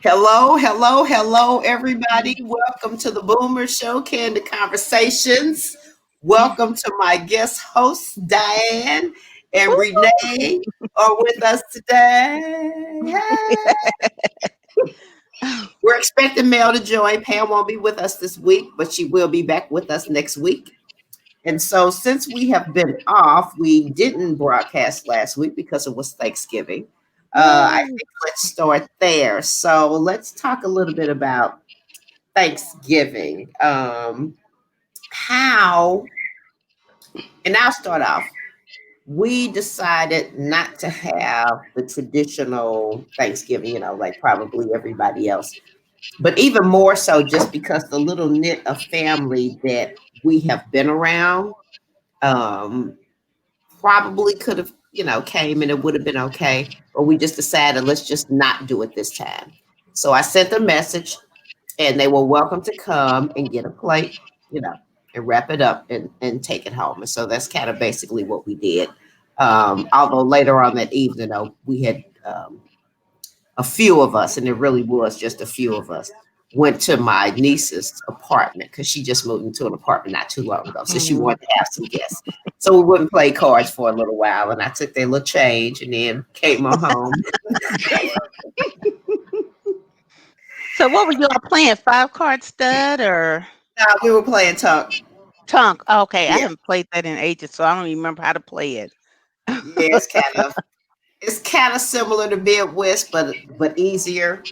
Hello, hello, hello, everybody. Welcome to the boomrz Show, Candid Conversations. Welcome to my guest hosts, Diane and Renee, are with us today. Hey. We're expecting Mel to join. Pam won't be with us this week, but she will be back with us next week. And so, since we have been off, we didn't broadcast last week because it was Thanksgiving. I Yay. think let's start there. So, let's talk a little bit about Thanksgiving. How, and I'll start off. We decided not to have the traditional Thanksgiving, like probably everybody else, but even more so just because the little knit of family that we have been around um, probably could have, came and it would have been okay. But we just decided let's just not do it this time. So I sent a message and they were welcome to come and get a plate, and wrap it up and take it home. And so that's kind of basically what we did. Although later on that evening, though, we had a few of us, and it really was just a few of us, went to my niece's apartment because she just moved into an apartment not too long ago. So she Mhm. wanted to have some guests. So we wouldn't play cards for a little while. And I took their little change and then came on home. So what were y'all playing? Five card stud or We were playing talk. tunk? Okay, I Yeah. haven't played that in ages, so I don't even remember how to play it. Yeah, it's kind of similar to Bid Whist, but easier.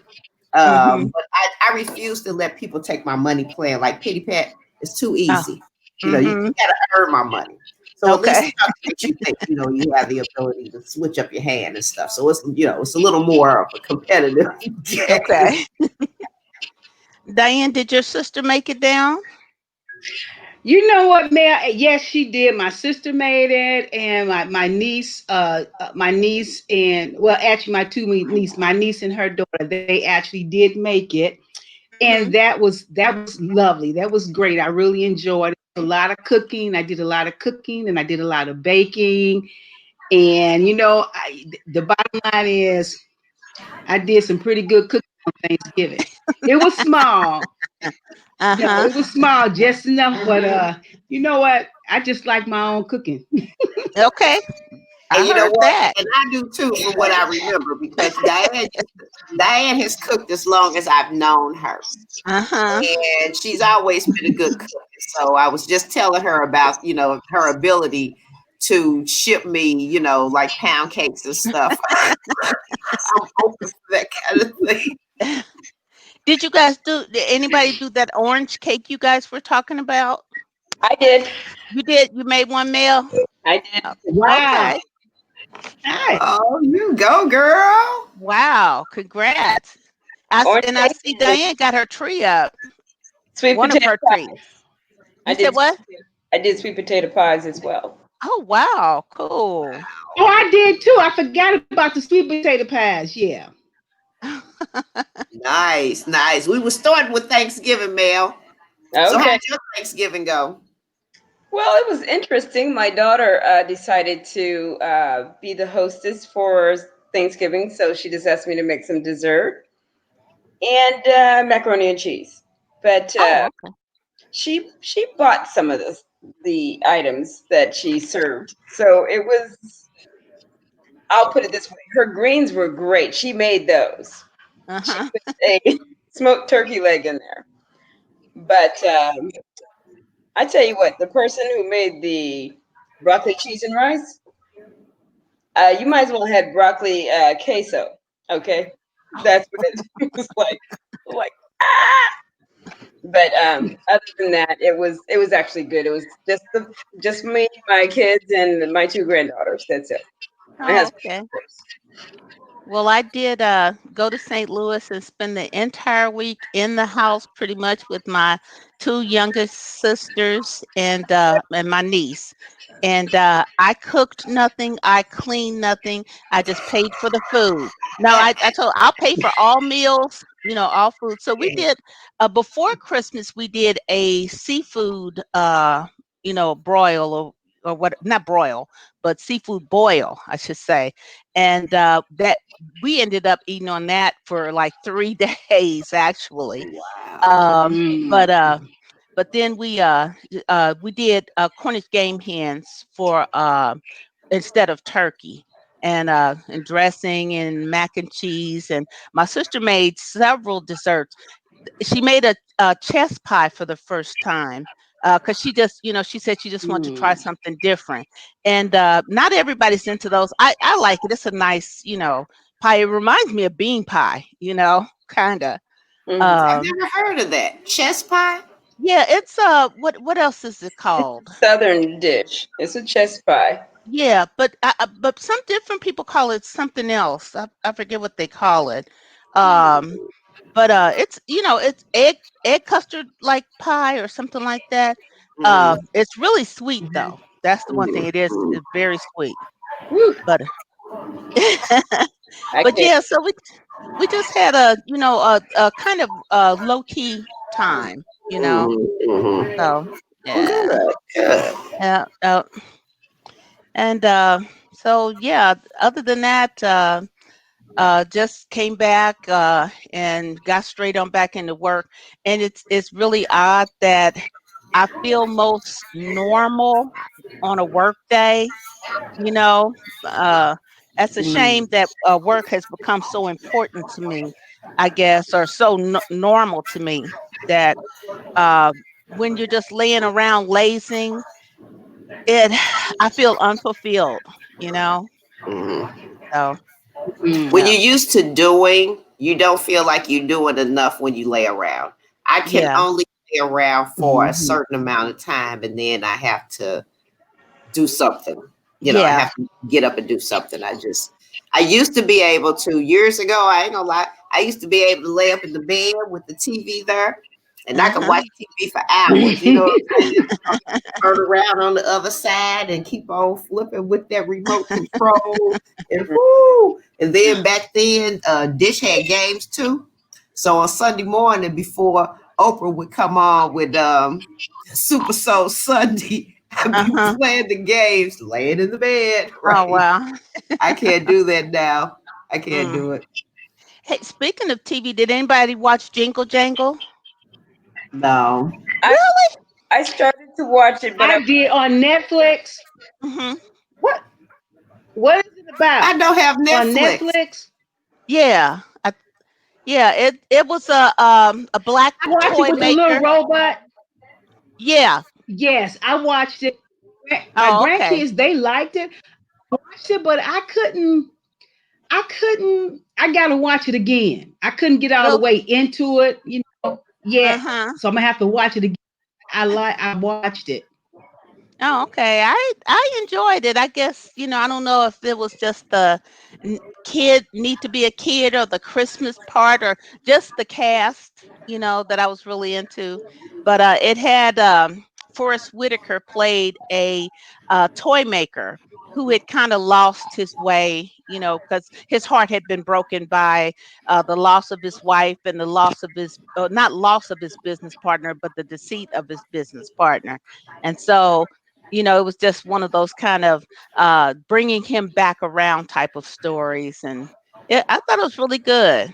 Mhm. But I refuse to let people take my money playing like Pity Pat. It's too Oh. easy. You Mhm. got to earn my money. So at least Okay. talk makes you think, you have the ability to switch up your hand and stuff. So it's a little more of a competitive game. Okay. Diane, did your sister make it down? You know what, Mel? Yes, she did. My sister made it, and my niece, and well, actually, my niece and her daughter, they actually did make it, and Mhm. that was lovely. That was great. I really enjoyed it. A lot of cooking. I did a lot of cooking, and I did a lot of baking. And the bottom line is, I did some pretty good cooking on Thanksgiving. It was small. No, Uh-huh. it was small, just enough. But you know what? I just like my own cooking. Okay. And I you know heard what? that. And I do too, from what I remember, because Diane has cooked as long as I've known her. Uh-huh. And she's always been a good cook. So I was just telling her about, her ability to ship me, like pound cakes and stuff. I'm open for that kind of thing. Did anybody do that orange cake you guys were talking about? I did. You did? You made one meal? I did. Oh, Wow. okay. Nice. Oh, you go, girl. Wow. Congrats. Orange And I cake see and Diane got her tree up. sweet One of potato her trees. pies. I You said did. what? I did sweet potato pies as well. Oh, wow. Cool. Oh, I did too. I forgot about the sweet potato pies. Yeah. Nice, nice. We were starting with Thanksgiving, Mel. So how Okay. did your Thanksgiving go? Well, it was interesting. My daughter decided to be the hostess for Thanksgiving, so she just asked me to make some dessert and macaroni and cheese. But Oh, okay. she bought some of the items that she served, so it was. I'll put it this way: her greens were great. She made those. She Uh-huh. put a smoked turkey leg in there. But I tell you what, the person who made the broccoli cheese and rice, you might as well have broccoli queso. Okay, that's what it was like. Like ah. But other than that, it was actually good. It was just me, my kids, and my two granddaughters. That's it. My Oh, husband, okay. of course. Well, I did go to St. Louis and spend the entire week in the house pretty much with my two youngest sisters and my niece. And I cooked nothing, I cleaned nothing. I just paid for the food. No, I told I'll pay for all meals, all food. So we did before Christmas we did a seafood broil or what, not broil, but seafood boil, I should say. And that we ended up eating on that for like 3 days actually. Wow. Um, Mm. but but then we did Cornish game hens for instead of turkey, and dressing and mac and cheese. And my sister made several desserts. She made a chess pie for the first time, because she just, she said she just wanted to try Mm. something different. And not everybody's into those. I like it. It's a nice, pie. It reminds me of bean pie, kind of. Mhm. I've Um, never heard of that. Chess pie? yeah, it's what else is it It's called? a southern dish. It's a chess pie. Yeah, but some different people call it something else. I forget what they call it. Um, but it's, it's egg custard like pie or something like that. Mm, It's really sweet Mhm. though. That's the one thing mm, it is. mm, It's very sweet. Whew, But I but can't. yeah, so we just had a, a kind of low key time, mm. So yeah, Good, good. yeah, and so yeah. Other than that, just came back and got straight on back into work. And it's really odd that I feel most normal on a work day. You know, uh, that's a shame Mm. that work has become so important to me, I guess, or so normal to me that uh, when you're just laying around lazing, it I feel unfulfilled. You know, Mhm. so When Mm. yeah, you're used to doing, you don't feel like you're doing enough when you lay around. I can yeah, only lay around for a Mhm. certain amount of time and then I have to do something. I yeah. have to get up and do something. I used to be able to years ago, I ain't gonna lie, I used to be able to lay up in the bed with the TV there and I could Uh-huh. watch TV for hours. You know what I'm saying? Turn around on the other side and keep on flipping with that remote control. And whoo! And then back then, Dish had games too. So on Sunday morning before Oprah would come on with Super Soul Sunday, I'd be Uh-huh. playing the games, laying in the bed, Oh, right? wow. I can't do that now. I can't Mm. do it. Hey, speaking of TV, did anybody watch Jingle Jangle? No. I Really? I started to watch it, but I did on Netflix. Mm-hmm. What what is it about? I don't have On Netflix. Netflix? Yeah. Yeah, it was a black I watched it toy with the little maker. robot. Yeah. Yes, I watched it. My Oh, okay. grandkids, they liked it. I watched it, but I gotta watch it again. I couldn't get all the Well, way into it, yet. uh-huh. So I'm gonna have to watch it again. I watched it. Oh, okay. I enjoyed it. I guess, I don't know if it was just the kid need to be a kid, or the Christmas part, or just the cast, that I was really into. But it had Forrest Whitaker played a toy maker who had kind of lost his way, because his heart had been broken by the loss of his wife, and the loss of his, not loss of his business partner, but the deceit of his business partner. And so, it was just one of those kind of bringing him back around type of stories. And I thought it was really good.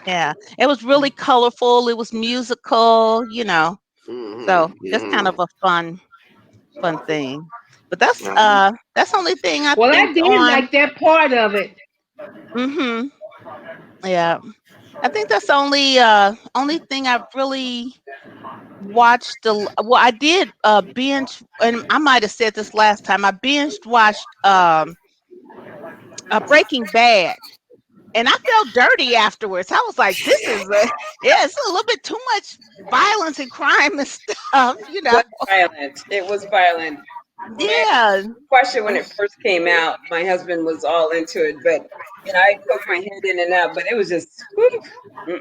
Yeah, it was really colorful. It was musical, so Hmm. just kind of Hmm. a fun thing. But that's the only thing I Well, think I did on. like that part of it. Hmm. Yeah, I think that's the only thing I've really watched. Well, I did binge, and I might have said this last time. I binged watched Breaking Bad, and I felt dirty afterwards. I was like, "This is yeah, it's a little bit too much violence and crime and stuff." it was violent. It was violent. My Yeah, watched it when it first came out. My husband was all into it, but I poked my head in and out. But it was just, whew. Mm.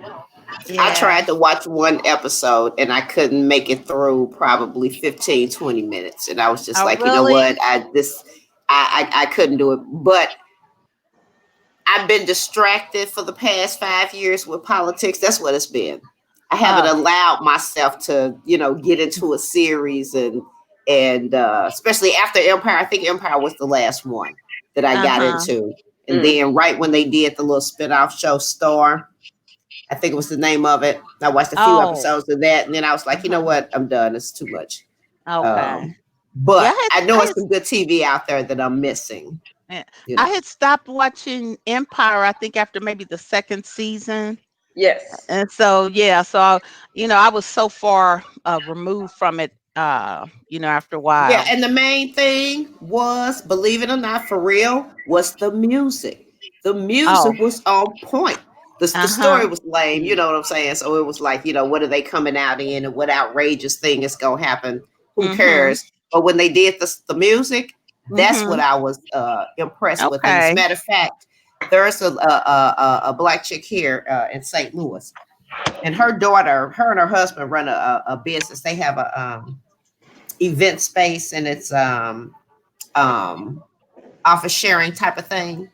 I yeah. tried to watch one episode and I couldn't make it through probably 15, 20 minutes. And I was just Oh, like, you know really? what? I couldn't do it. But I've been distracted for the past 5 years with politics. That's what it's been. I haven't Oh, allowed myself to, get into a series and and especially after Empire. I think Empire was the last one that I got Uh-huh. into. And Mm. then right when they did the little spin-off show Star, I think it was the name of it. I watched a few Oh. episodes of that, and then I was like, you know Uh-huh. what, I'm done. It's too much. Okay. Um, Yeah, but I know I it's had some good TV out there that I'm missing. yeah, You I know. had stopped watching Empire, I think after maybe the second season. Yes. And so yeah, so I was so far removed from it after a Yeah, while. and the main thing was, believe it or not, for real, was the music. The Oh, music was on point. The story uh-huh. was lame, you know what I'm saying? So it was like, what are they coming out in and what outrageous thing is gonna happen? Who Mhm. cares? But when they did the music, that's what Mhm. I was impressed with. And as a Okay. matter of fact, there's a black chick here in St. Louis, and her daughter, her and her husband run a business. They have a event space, and it's um office sharing type of thing.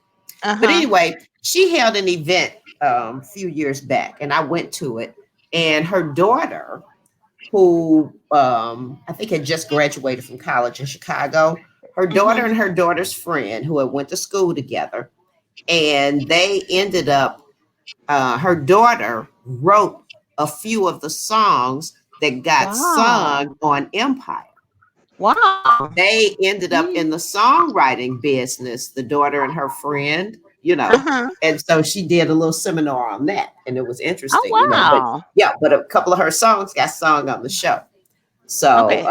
But Uh-huh. anyway, she held an event a few years back, and I went to it. And her daughter, who I think had just graduated from college in Chicago, her daughter Mhm. and her daughter's friend, who had went to school together, and they ended up. Her daughter wrote a few of the songs that got Wow. sung on Empire. Wow. They ended up Mm. in the songwriting business, the daughter and her friend. Uh-huh. And so she did a little seminar on that, and it was Oh, interesting. But wow. yeah, but a couple of her songs got sung on the show. So, Okay.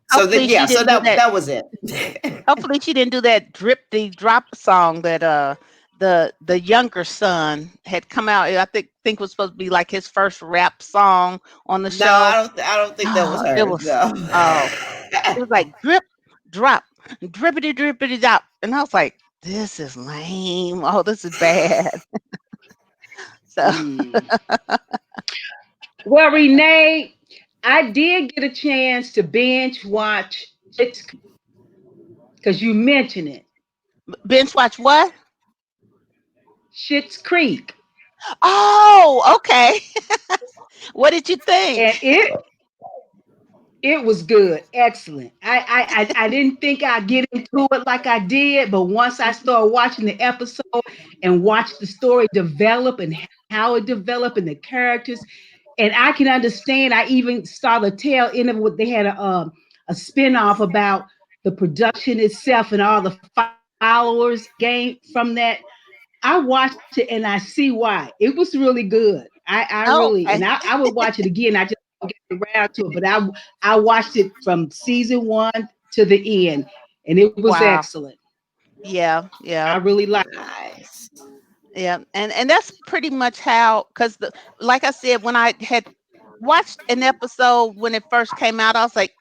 so Hopefully then, she yeah, so didn't do that that. that was it. Hopefully she didn't do that drip the drop song that the younger son had come out. I think was supposed to be like his first rap song on the No, show. I don't think that was Oh, it hers. was No. oh, it was like drip, drop, drippity drippity drop. And I was like, this is lame. Oh, this is bad. So Mm. Well, Renee, I did get a chance to binge watch because you mentioned it. binge watch what? Schitt's Creek, Oh, okay. What did you think? and it was good, excellent. I didn't think I'd get into it like I did, but once I started watching the episode and watched the story develop and how it developed and the characters, and I can understand. I even saw the tail end of what they had a spinoff about the production itself and all the followers gained from that. I watched it and I see why. It was really good. I Oh, really, and okay. I would watch it again. I just don't get around to it, but I watched it from season one to the end, and it was Wow. excellent. Yeah, I yeah. really liked it. Nice. Yeah, and that's pretty much how, because like I said, when I had watched an episode when it first came out, I was like,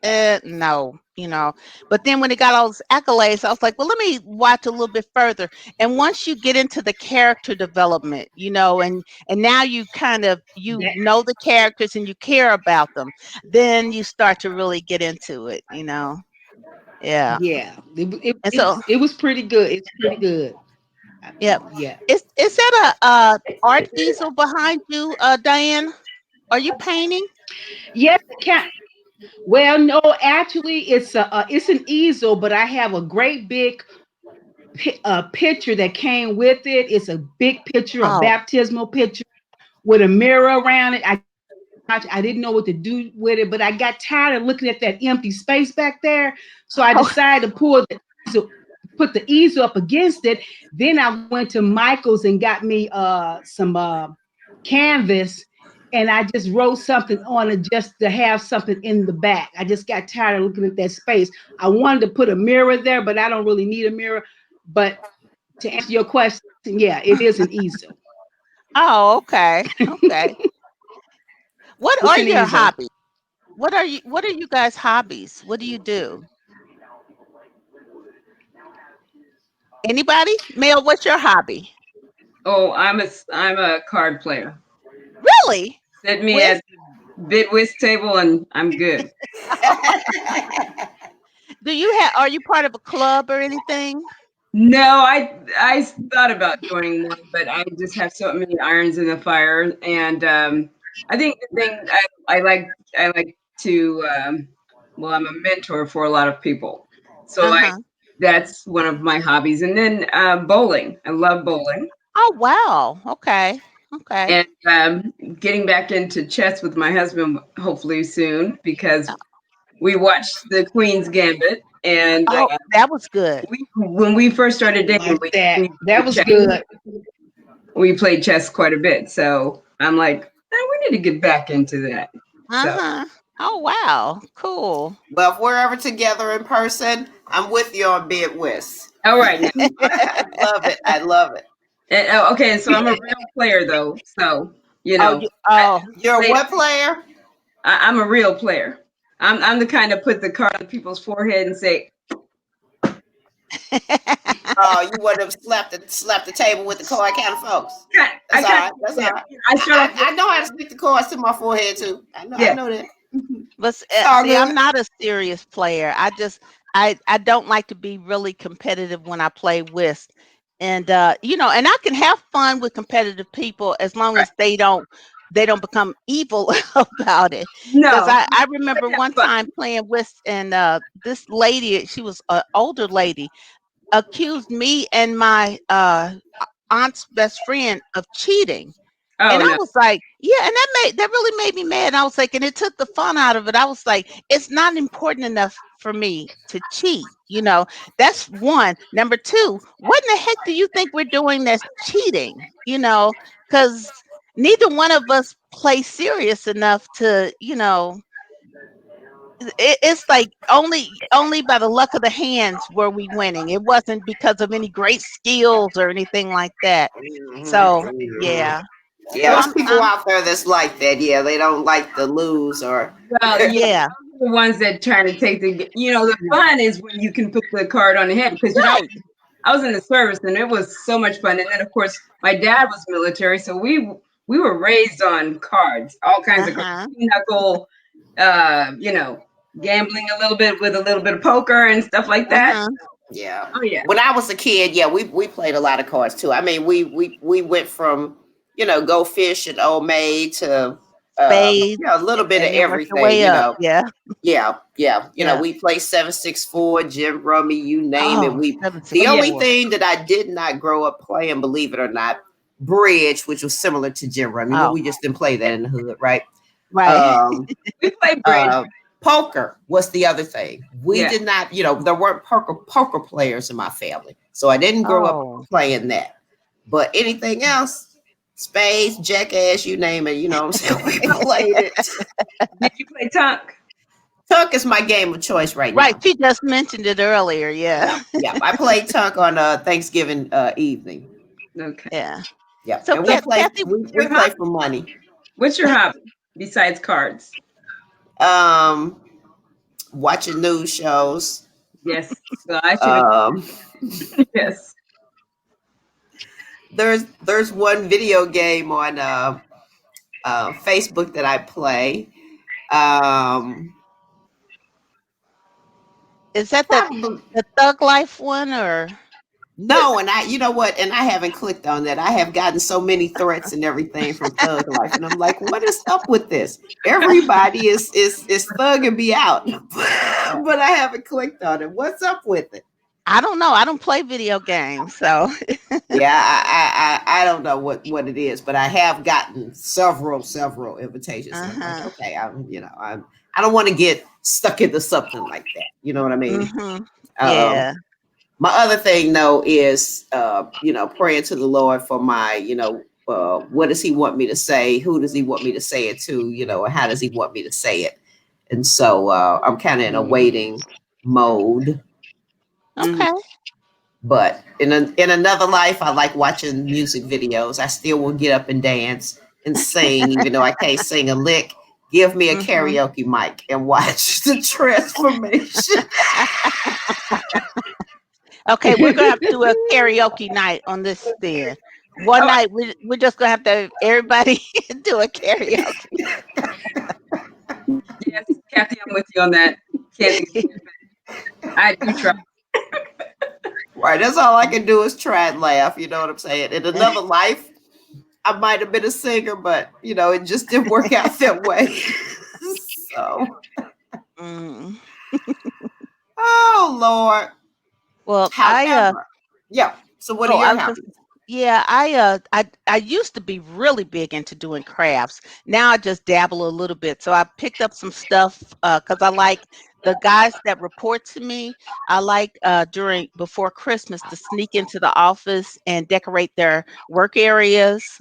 no, But then when it got all those accolades, I was like, well, let me watch a little bit further. And once you get into the character development, and now you kind of That, the characters and you care about them, then you start to really get into it. Yeah, yeah, and so it was pretty good. It's pretty good. yeah, Yeah. is that a art easel behind you, Diane? Are you painting? Yes, it can. Well, no, actually, it's an easel, but I have a great big picture that came with it. It's a big picture, a Oh, baptismal picture with a mirror around it. I just watched. I didn't know what to do with it, but I got tired of looking at that empty space back there, so I oh, decided to pull the easel, put the easel up against it. Then I went to Michael's and got me some canvas, and I just wrote something on it just to have something in the back. I just got tired of looking at that space. I wanted to put a mirror there, but I don't really need a mirror. But to answer your question, yeah, it is an easel. oh, okay, okay. What It's are an your easel. hobbies? What are you guys' hobbies? What do you do? Anybody? Mel, what's your hobby? Oh, I'm a card player. Really? Set me Whiz? at the bid whist table and I'm good. Are you part of a club or anything? No, I thought about joining one, but I just have so many irons in the fire, and I think the thing I like to well, I'm a mentor for a lot of people. So Uh-huh. that's one of my hobbies. And then bowling. I love bowling. Oh, wow. Okay. Okay. And getting back into chess with my husband hopefully soon because we watched the Queen's Gambit. And Oh, that was good. when we first started dating, Like that. we That played was chess. good. We played chess quite a bit. So I'm like, we need to get back into that. So, Uh-huh. Oh, wow. Cool. Well, if we're ever together in person, I'm with you on bid whist. all right now. I love it. I love it. And, okay, so I'm a real player though. So, Oh, you I oh, You're a play, what player? I'm a real player. I'm the kind of put the card on people's forehead and say, Oh, you would have slapped the table with the card counter folks. I That's all kind right. of That's all yeah. right. I start off with I know how to stick the cards to my forehead too. I yeah. know that. but It's all see, I'm good. not a serious player. I don't like to be really competitive when I play whist. And and I can have fun with competitive people as long Right. as they don't become evil about it. Because No, I remember that's one fun. time playing whist, and this lady, she was an older lady, accused me and my aunt's best friend of cheating. Oh And I no, was like, yeah, and that really made me mad. And I was like, and it took the fun out of it. I was like, it's not important enough for me to cheat. That's one. Number two, what in the heck do you think we're doing that's cheating? Because neither one of us play serious enough to, it's like only by the luck of the hands were we winning. It wasn't because of any great skills or anything like that. Mhm, So mhm. yeah. Yeah, So there's I'm people I'm out there that's like that. Yeah, they don't like to lose or. well, yeah, yeah. those are the ones that trying to take the fun is when you can put the card on the head because Right. I was in the service and it was so much fun. And then of course my dad was military, so we were raised on cards, all kinds of cards, Uh-huh. pinochle, gambling a little bit with a little bit of poker and stuff like that. Uh-huh. Yeah. Oh yeah, When I was a kid, yeah, we played a lot of cards too. I mean, we went from Go Fish and Old Maid to Spades, a little bit of and then work your everything. way up. Yeah. Yeah, yeah. Yeah. We play 764, Jim Rummy, you name it. Oh, oh The yeah. 764. only thing that I did not grow up playing, believe it or not, bridge, which was similar to Jim Rummy, but Oh, we just didn't play that in the hood, right? right. Um, We played bridge. uh, Poker was the other thing. We Yeah. did not, there weren't poker players in my family, so I didn't grow up Oh. playing that. But anything else, spades, jackass, you name it, you know what I'm saying? We played it. Did you play Tonk? Tuck is my game of choice right Right. now. She just mentioned it earlier. Yeah, Yeah. yeah. I played Tuck on Thanksgiving evening. Okay. Yeah. Yeah, So and we play Kathy, we play for money. What's your hobby besides cards? Um, Watching news shows. Yes. Well, I should have. Um, Yes. there's one video game on Facebook that I play. Um, is that the Probably the Thug Life one or no, and you know what? And I haven't clicked on that. I have gotten so many threats and everything from Thug Life, and I'm like, what is up with this? Everybody is thugging me out, but I haven't clicked on it. What's up with it? I don't know. I don't play video games, so Yeah, I don't know what it is, but I have gotten several invitations, and I'm like, uh-huh. okay, I don't want to get stuck into something like that. You know what I mean? Mhm. Um, Yeah. my other thing though is praying to the Lord for my what does He want me to say? Who does He want me to say it to? And how does He want me to say it? And so I'm kind of in a waiting mode. Mm. Okay. But in another life, I like watching music videos. I still will get up and dance and sing, even though I can't sing a lick. Give me a Mhm. karaoke mic and watch the transformation. Okay, we're gonna have to do a karaoke night on this then. One Oh, night we're just gonna have to everybody do a karaoke. yes, Kathy, I'm with you on that. Can't exist. I do try. Right. That's all I can do is try and laugh. You know what I'm saying? In another life, I might have been a singer, but it just didn't work out that way. So Mm. Oh Lord. Well, However, yeah. So what are oh, I your was just hobbies? yeah, I used to be really big into doing crafts. Now I just dabble a little bit. So I picked up some stuff because I like the guys that report to me. I like during before Christmas to sneak into the office and decorate their work areas,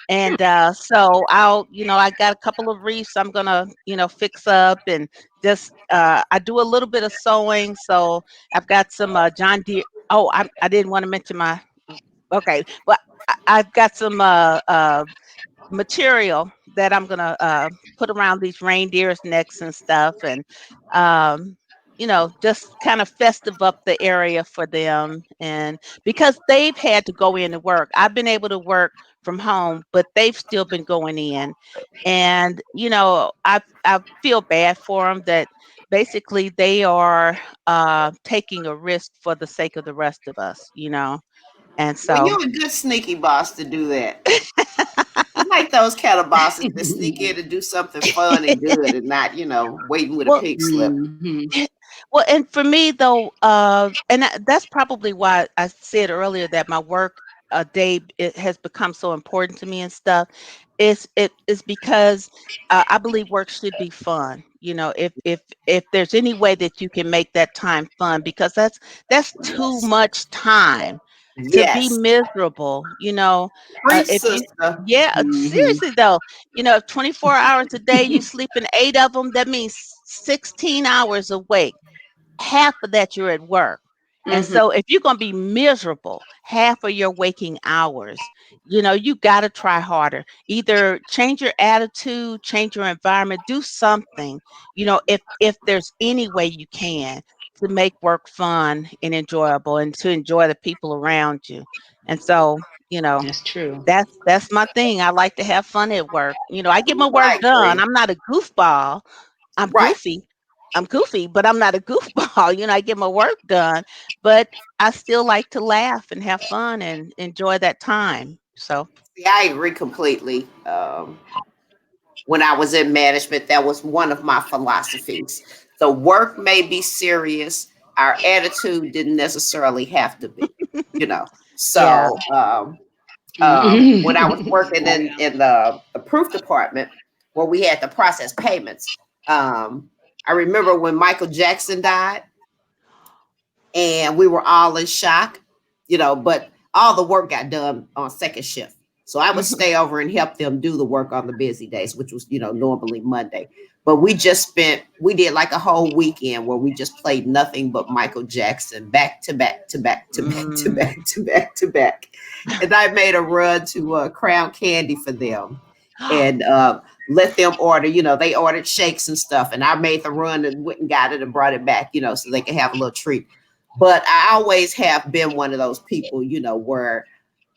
and so I got a couple of wreaths I'm gonna, fix up and just I do a little bit of sewing. So I've got some John Deere. Oh, I didn't want to mention my. Okay, well, I've got some material that I'm gonna put around these reindeers' necks and stuff, and um, just kind of festive up the area for them. And because they've had to go in to work, I've been able to work from home, but they've still been going in, and I feel bad for them that basically they are taking a risk for the sake of the rest of us. And Well, so, you're a good sneaky boss to do that. I like those kind of bosses that sneak in to do something fun and good and not, waiting with a well, pig slip. Mhm. well, and for me though, and that's probably why I said earlier that my work day it has become so important to me and stuff. Is because I believe work should be fun. If there's any way that you can make that time fun, because that's too Yes. much time to be Yes. miserable. Preach, If you sister. Yeah, Mhm. seriously though, if 24 hours a day you sleep in 8 of them, that means 16 hours awake. Half of that you're at work. And Mhm. so if you're going to be miserable half of your waking hours, you got to try harder. Either change your attitude, change your environment, do something, if there's any way you can to make work fun and enjoyable and to enjoy the people around you. And so, you know, That's true. that's my thing. I like to have fun at work. I get my work I done. agree. I'm not a goofball. I'm Right. goofy. I'm goofy, but I'm not a goofball. I get my work done, but I still like to laugh and have fun and enjoy that time. So, See, I agree completely. When I was in management, that was one of my philosophies. The work may be serious, our attitude didn't necessarily have to be, you know. yeah. So when I was Mhm. working in the proof department where we had to process payments, I remember when Michael Jackson died and we were all in shock, but all the work got done on second shift. So I would Mhm. stay over and help them do the work on the busy days, which was, normally Monday. But we did like a whole weekend where we just played nothing but Michael Jackson back to back to back to back to back Mm. to back to back. And I made a run to Crown Candy for them and let them order, they ordered shakes and stuff. And I made the run and went and got it and brought it back, so they could have a little treat. But I always have been one of those people, where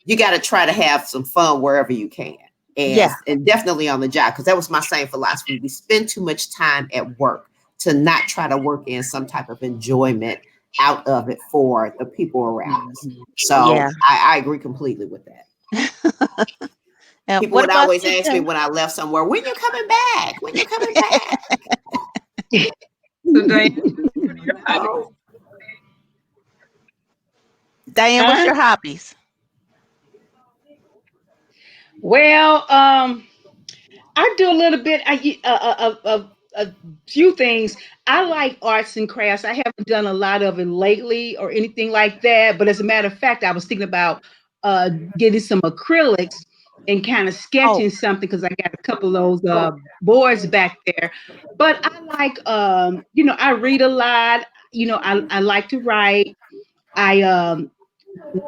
you got to try to have some fun wherever you can. And, Yeah. and definitely on the job, because that was my same philosophy. We spend too much time at work to not try to work in some type of enjoyment out of it for the people around us. Mhm. So Yeah. I agree completely with that. And People what would about always you, ask me Jay? when I left somewhere, when you coming back? When you coming back? So Diane, your hobby. Oh, Diane, what's Huh? your hobbies? Well, I do a little bit of a few things. I like arts and crafts. I haven't done a lot of it lately or anything like that. But as a matter of fact, I was thinking about uh, getting some acrylics and kind of Oh, sketching something because I got a couple of those boards back there. But I like, I read a lot. I like to write. I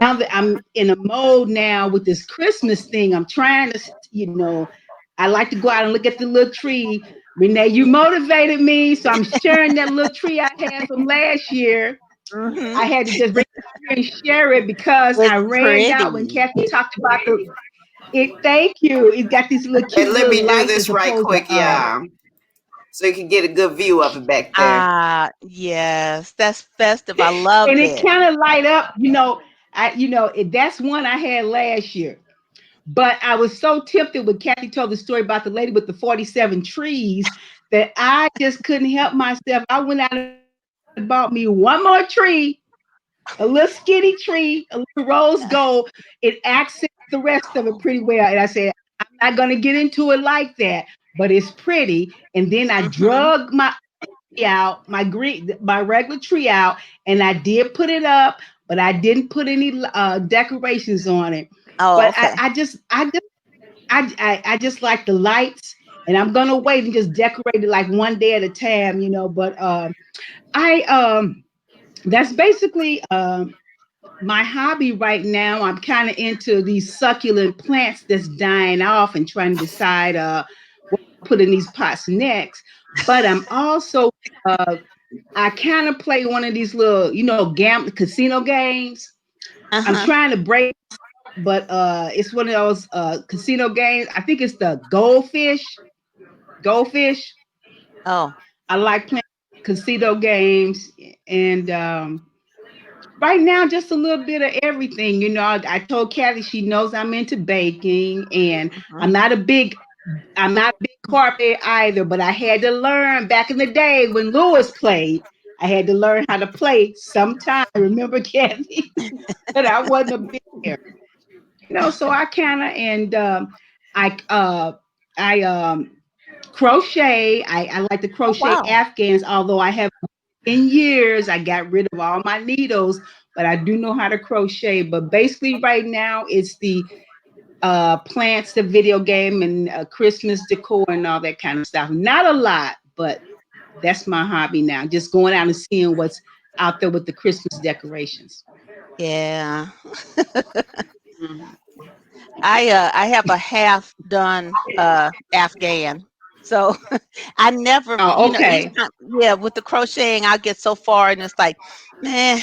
Now that I'm in a mode now with this Christmas thing, I'm trying to, I like to go out and look at the little tree. Renee, you motivated me, so I'm sharing that little tree I had from last year. hmm I had to just bring it here and share it because I it's ran out when pretty. Kathy talked about it. Thank you. It's got these little and cute let little me do lights as this right opposed to quick, yeah, so you can get a good view of it back there. Ah, yes, that's festive. I love and it it. kind of light up, that's one I had last year. But I was so tempted when Kathy told the story about the lady with the 47 trees. that I just couldn't help myself. I went out and bought me one more tree, a little skinny tree, a little rose gold. It accents the rest of it pretty well. And I said, I'm not gonna get into it like that, but it's pretty. And then I Mhm. drug my tree out, my regular tree out, and I did put it up, but I didn't put any decorations on it. Oh, But okay. I just like the lights, and I'm gonna wait and just decorate it like one day at a time, you know. But I that's basically my hobby right now. I'm kind of into these succulent plants that's dying off and trying to decide what to put in these pots next. But I'm also uh, I kind of play one of these little, you know, casino games. I'm Uh-huh. trying to break, but it's one of those casino games. I think it's the goldfish. Goldfish. Oh, I like playing casino games, and right now just a little bit of everything. You know, I told Kathy she knows I'm into baking, and mhm. I'm not a big I'm not a big carpet either, but I had to learn back in the day when Lewis played. I had to learn how to play sometime. Remember, Kathy? But I wasn't a big player, you know. So I kind of and I I crochet. I like to Oh, crochet wow. Afghans, although I have in years I got rid of all my needles, but I do know how to crochet. But basically, right now it's the plants, the video game, and Christmas decor and all that kind of stuff. Not a lot, but that's my hobby now. Just going out and seeing what's out there with the Christmas decorations. Yeah. Mhm. I have a half done Afghan. So I never, Oh, each okay. time, yeah, with the crocheting, I get so far and it's like, man,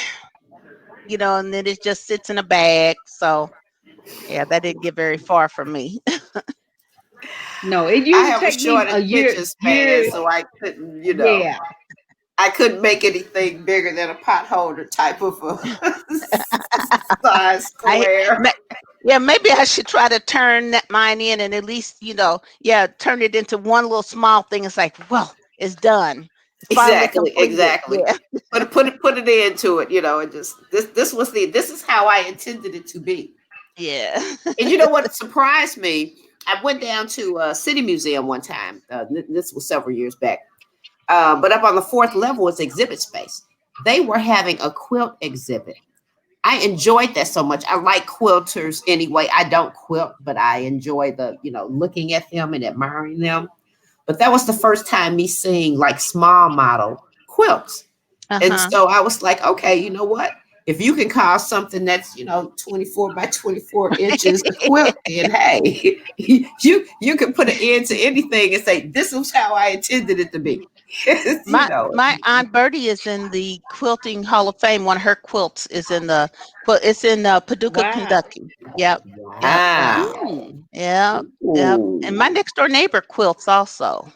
and then it just sits in a bag. So yeah, that didn't get very far from me. No, it I usually have a take me short a attention span, year. so I couldn't, Yeah. I couldn't make anything bigger than a pot holder type of a size I square. ma- yeah, maybe I should try to turn that mine in and at least, yeah, turn it into one little small thing. It's like, well, it's done. It's finally Exactly, completed. exactly. Yeah. Put it into it, and just this is how I intended it to be. Yeah. And you know what surprised me? I went down to a city museum one time. This was several years back. But up on the fourth level was exhibit space. They were having a quilt exhibit. I enjoyed that so much. I like quilters anyway. I don't quilt, but I enjoy looking at them and admiring them. But that was the first time me seeing like small model quilts. And Uh-huh. so I was like, okay, you know what? If you can call something that's 24 by 24 inches a quilt, then hey, you can put an end to anything and say this is how I intended it to be. you know. My Aunt Bertie is in the Quilting Hall of Fame. One of her quilts is in the it's in Paducah, Wow. Kentucky. Yep. Yep. Yep. Wow. Mm. Yep. Yep. And my Ooh. next door neighbor quilts also.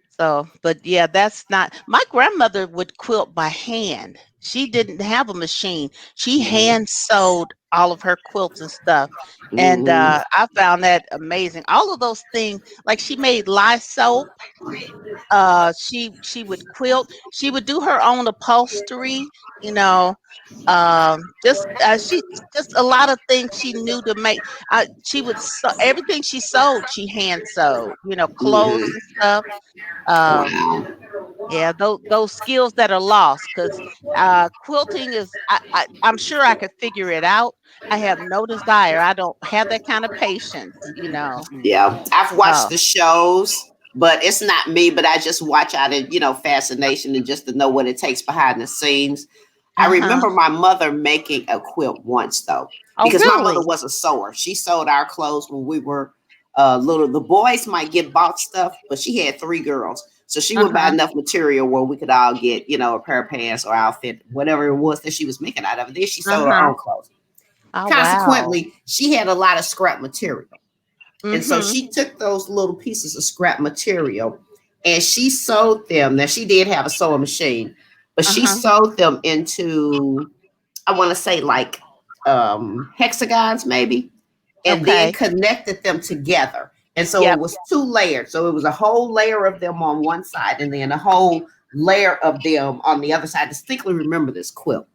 So, but yeah, that's not my grandmother would quilt by hand. She didn't have a machine. She Mhm. hand sewed all of her quilts and stuff. And Mhm. I found that amazing. All of those things, like she made lye soap. She would quilt. She would do her own upholstery, you know. Just she just a lot of things she knew to make. She would sew everything she sewed. She hand sewed, clothes Mhm. and stuff. Um, Wow. yeah, those skills that are lost because quilting is. I'm sure I could figure it out. I have no desire. I don't have that kind of patience. Yeah, I've watched Oh, the shows, but it's not me. But I just watch out of fascination and just to know what it takes behind the scenes. I uh-huh. remember my mother making a quilt once though, Oh, because my mother really? was a sewer. She sewed our clothes when we were little. The boys might get bought stuff, but she had three girls, so she would buy Uh-huh. enough material where we could all get a pair of pants or outfit, whatever it was that she was making out of it. Then she sewed her Uh-huh. own clothes. Oh, wow. Consequently, she had a lot of scrap material. And so Mm-hmm. she took those little pieces of scrap material and she sewed them. Now she did have a sewing machine, but she Uh-huh. sewed them into, I want to say like hexagons maybe, and then Okay. connected them together. And so it Yep. was two layered. So it was a whole layer of them on one side and then a whole layer of them on the other side. I distinctly remember this quilt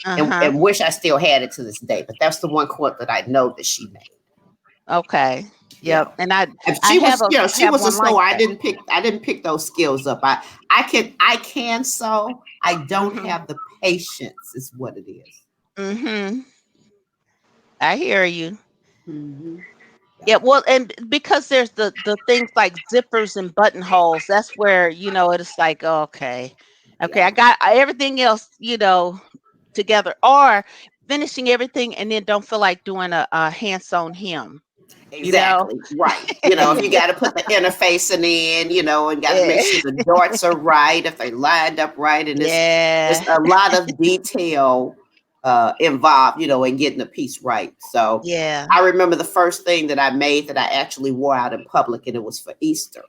Uh-huh. and wish I still had it to this day. But that's the one quilt that I know that she made. Okay. Yeah. Yep. And I And I she have was, a she have was a one like sewer. I that. didn't pick those skills up. I can sew. I don't Mhm. have the patience, is what it is. Mhm. I hear you. Mhm. Yeah, well, and because there's the things like zippers and buttonholes, that's where, it's like, okay. Okay, Yeah. I got everything else, together, or finishing everything and then don't feel like doing a hand-sewn hem, you know? Exactly. Right. If you got to put the interfacing in, and got to make Yeah. sure the darts are right, if they lined up right, and it's Yeah. a lot of detail involved, in getting the piece right. So Yeah. I remember the first thing that I made that I actually wore out in public, and it was for Easter,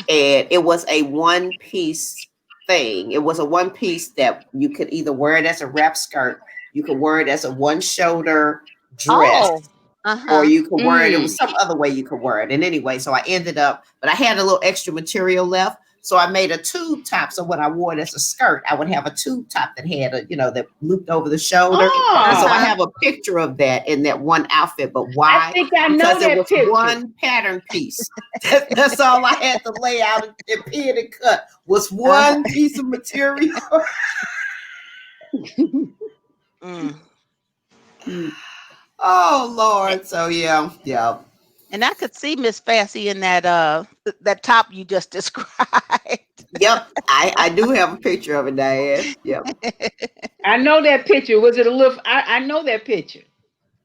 and it was a one piece thing. It was a one piece that you could either wear it as a wrap skirt, you could wear it as a one shoulder dress, Oh. or Uh-huh. you could wear it. It Mm. was some other way you could wear it. And anyway, so I ended up, but I had a little extra material left. So I made a tube top. So when I wore it as a skirt, I would have a tube top that had that looped over the shoulder. And so I Oh, Uh-huh. have a picture of that in that one outfit. But I why? think I know Because it that was picture. one pattern piece. That's all I had to lay out and pin and cut was Uh-huh. one piece of material. Mm. Mm. Oh A- Lord. So yeah, yeah. And I could see Miss Fassy in that top you just described. Yep. I do have a picture of it, Diane. Yep. I know that picture. Was it a little? I know that picture.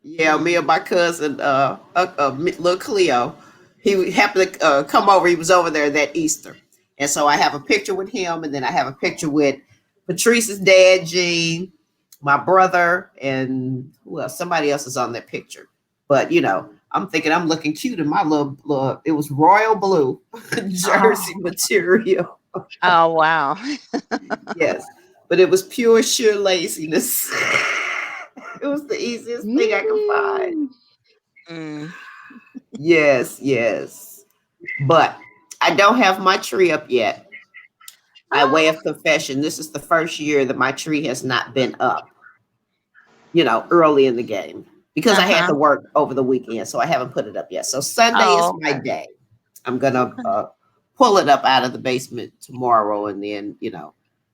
Yeah, me and Mm. my cousin, little Cleo, he happened to come over. He was over there that Easter, and so I have a picture with him, and then I have a picture with Patrice's dad, Gene, my brother, and who else? Somebody else is on that picture. But I'm thinking I'm looking cute in my little. It was royal blue jersey Oh. material. Oh, wow. Yes, but it was pure sheer laziness. It was the easiest thing I could find. Mm. Mm. Yes, yes. But I don't have my tree up yet. By way Oh. of confession, this is the first year that my tree has not been up, early in the game because I had Uh-huh. to work over the weekend. So I haven't put it up yet. So Sunday is Oh, my okay. day. I'm going to Okay. pull it up out of the basement tomorrow and then,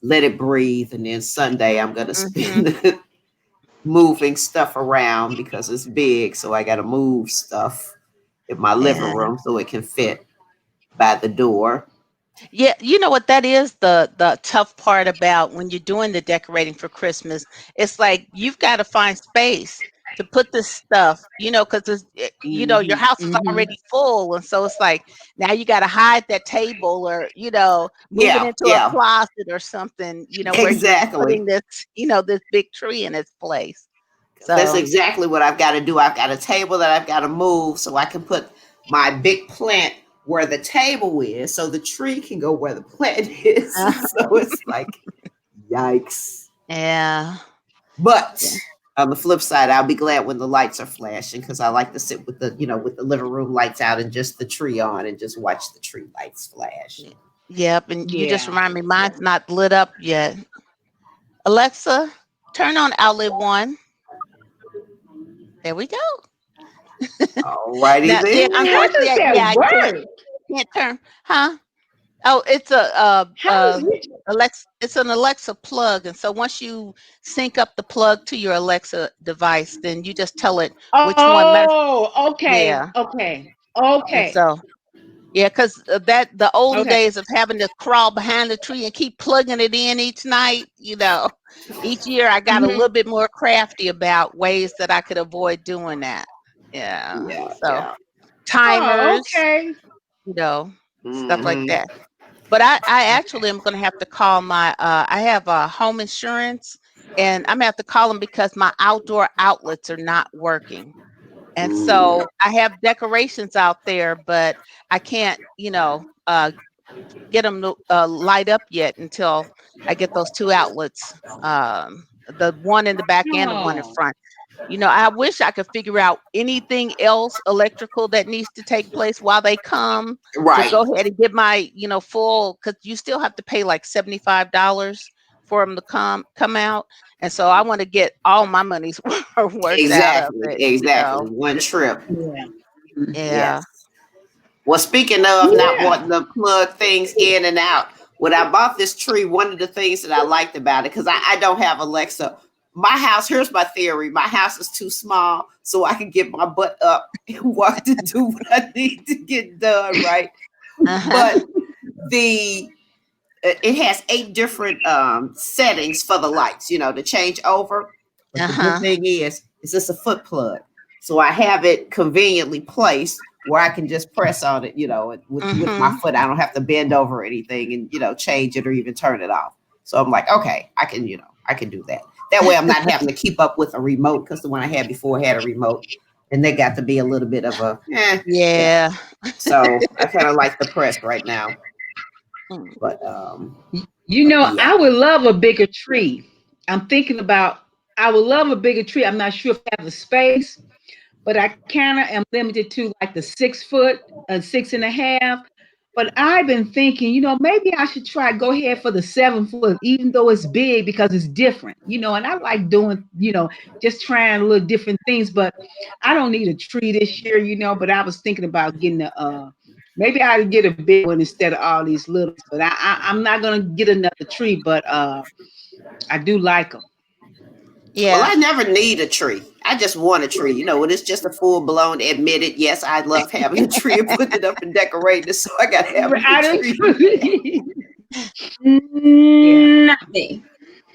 let it breathe. And then Sunday, I'm going to Mhm. spend it moving stuff around because it's big. So I got to move stuff in my living Yeah. room so it can fit by the door. Yeah, you know what that is the tough part about when you're doing the decorating for Christmas. It's like you've got to find space to put this stuff, because your Mhm. house is Mhm. already full, and so it's like now you got to hide that table or move it Yeah, into a yeah, closet or something, where you're exactly. putting this this big tree in its place. Because that's So, exactly what I've got to do. I've got a table that I've got to move so I can put my big plant where the table is so the tree can go where the plant is. So it's like, yikes. yeah, But yeah, on the flip side, I'll be glad when the lights are flashing because I like to sit with with the living room lights out and just the tree on and just watch the tree lights flash. yep. And you just Yeah. remind me, mine's not lit up yet. Alexa, turn on outlet one. There we go. All righty Now, yeah, How then. unfortunately, does that I work? can't turn, huh? Oh, it's How does it? Alexa. It's an Alexa plug, and so once you sync up the plug to your Alexa device, then you just tell it which one. Oh, okay, Yeah, okay, and okay, so yeah, because that the olden okay. days of having to crawl behind the tree and keep plugging it in each night, each year I got a Hmm. little bit more crafty about ways that I could avoid doing that. Yeah, Yeah, so yeah. Oh, timers, okay. you know, stuff like Hmm. that. But I actually am going to have to call I have a home insurance, and I'm going to have to call them because my outdoor outlets are not working. And Mm. so I have decorations out there, but I can't, get them to light up yet until I get those two outlets, the one in the back and the one in Oh, front. I wish I could figure out anything else electrical that needs to take place while they come to Right. go ahead and get my, full, because you still have to pay like $75 for them to come out. And so I want to get all my money's worth out of Exactly. it. Exactly. One trip. Yeah. Yeah. Yes. Well, speaking of not Yeah. wanting to plug things in and out, when I bought this tree, one of the things that I liked about it, because I don't have Alexa, my house, here's my theory. My house is too small, so I can get my butt up and walk to do what I need to get done, right? Uh-huh. But the it has 8 different settings for the lights, to change over. But the good Uh-huh. thing is, it's just a foot plug. So I have it conveniently placed where I can just press on it, with my Mm-hmm. foot. I don't have to bend over or anything and, change it or even turn it off. So I'm like, okay, I can do that. That way I'm not having to keep up with a remote, because the one I had before had a remote and they got to be a little bit of Yeah. So I kind of like the press right now. Mm. But I yeah. would love a bigger tree. I'm thinking about, I would love a bigger tree. I'm not sure if I have the space, but I kind of am limited to like the 6 foot, 6.5. But I've been thinking, maybe I should try go ahead for the 7 foot, even though it's big because it's different, and I like doing, just trying a little different things. But I don't need a tree this year, but I was thinking about getting maybe I'd get a big one instead of all these little. But I'm not gonna get another tree, but I do like them. Well, Yeah. I never need a tree. I just want a tree. When it's just a full blown admitted, yes, I love having a tree and putting it up and decorating it. So I got to have a I good do tree. too. Yeah. Not me.